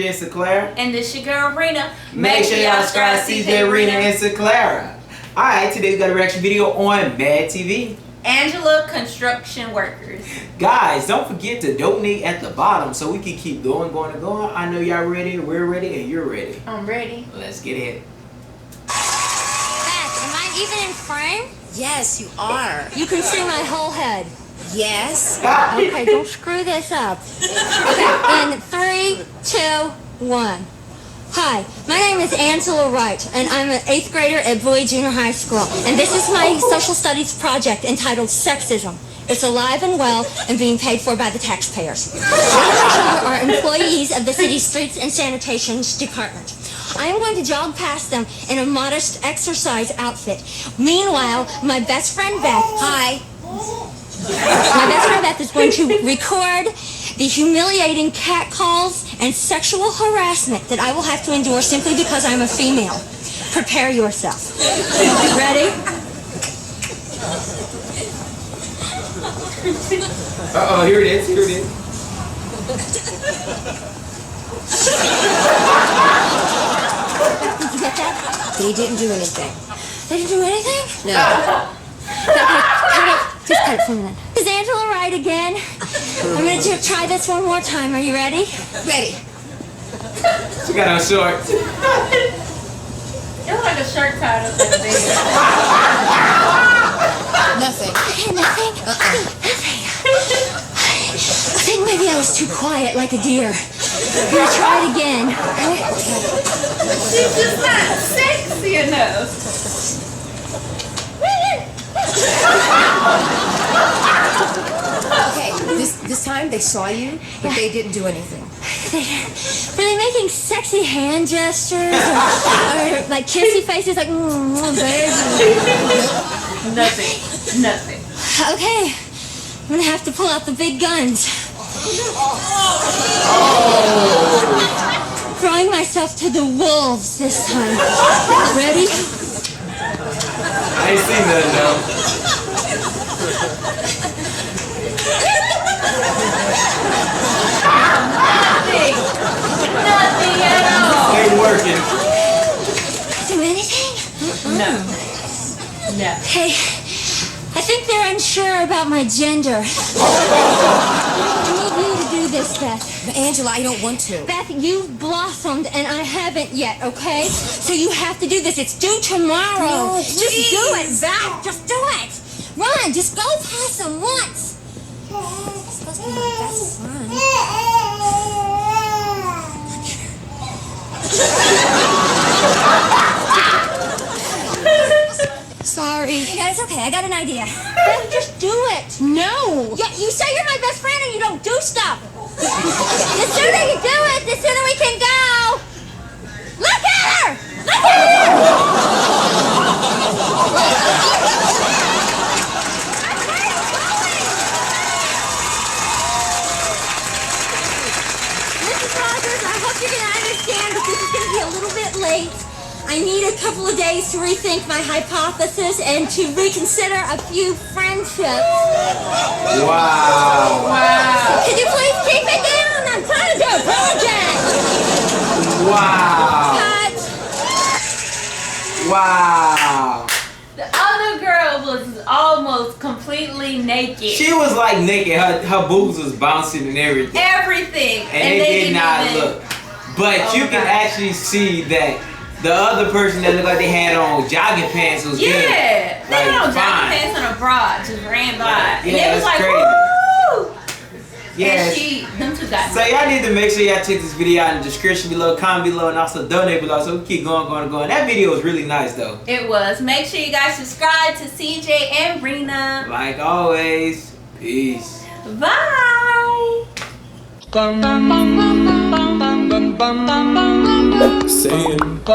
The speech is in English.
CJ and Sinclair. And this your girl RINA. Make sure y'all subscribe to CJ, RINA, and Sinclair. Alright, today we got a reaction video on MADtv. Angela Construction Workers. Guys, don't forget to donate at the bottom so we can keep going. I know y'all ready, we're ready, and you're ready. I'm ready. Let's get it. Beth, am I even in frame? Yes, you are. You can see my whole head. Yes. Okay, don't screw this up. Okay, in 3, 2, 1. Hi, my name is Angela Wright, and I'm an 8th grader at Bowie Junior High School. And this is my social studies project entitled Sexism. It's alive and well and being paid for by the taxpayers. My children are employees of the city's Streets and Sanitation Department. I am going to jog past them in a modest exercise outfit. Meanwhile, my best friend Beth... Hi. My best friend Beth is going to record the humiliating catcalls and sexual harassment that I will have to endure simply because I'm a female. Prepare yourself. Ready? Uh-oh, here it is, Did you get that? They didn't do anything. They didn't do anything? No. Cut it. Just cut it for a minute. This is Angela Wright again. I'm going to try this one more time. Are you ready? Ready. She got on shorts. It was like a shirt tied up in the bed. Nothing. Nothing? Nothing. I think maybe I was too quiet like a deer. I'm going to try it again. She's just not sexy enough. Okay, this time they saw you, but they didn't do anything. Were they making sexy hand gestures or like kissy faces like baby? Nothing. Okay, I'm gonna have to pull out the big guns. Throwing myself to the wolves this time. Ready? I ain't seen that though. Nothing at all. Ain't working. Do anything? No. Hey, I think they're unsure about my gender. I need you to do this, Beth. But Angela, I don't want to. Beth, you've blossomed and I haven't yet, okay? So you have to do this. It's due tomorrow. No, just do it, Beth. Just do it. Run. Just go past them once. It's supposed to be my best friend. Sorry. Yeah, it's okay. I got an idea. Beth, just do it. No. Yeah, you say you're my best friend and you don't do stuff. The sooner you do it, the sooner we can go. Look at her! Look at her! Mrs. Rogers, I hope you're going to understand that this is going to be a little bit late. I need a couple of days to rethink my hypothesis and to reconsider a few friendships. Wow. Could you please keep it down? I'm trying to do a project. Wow. Cut. Wow. The other girl was almost completely naked. She was like naked. Her boobs was bouncing and everything. Everything. And they did not look. But you can actually see that the other person that looked like they had on jogging pants was They good. had on jogging pants and a bra just ran by. And it was like, crazy. woo! Yes. And them two got So y'all need to make sure y'all check this video out in the description below, comment below, and also donate below so we keep going. That video was really nice though. It was. Make sure you guys subscribe to CJ and RINA. Like always, peace. Bye. Saying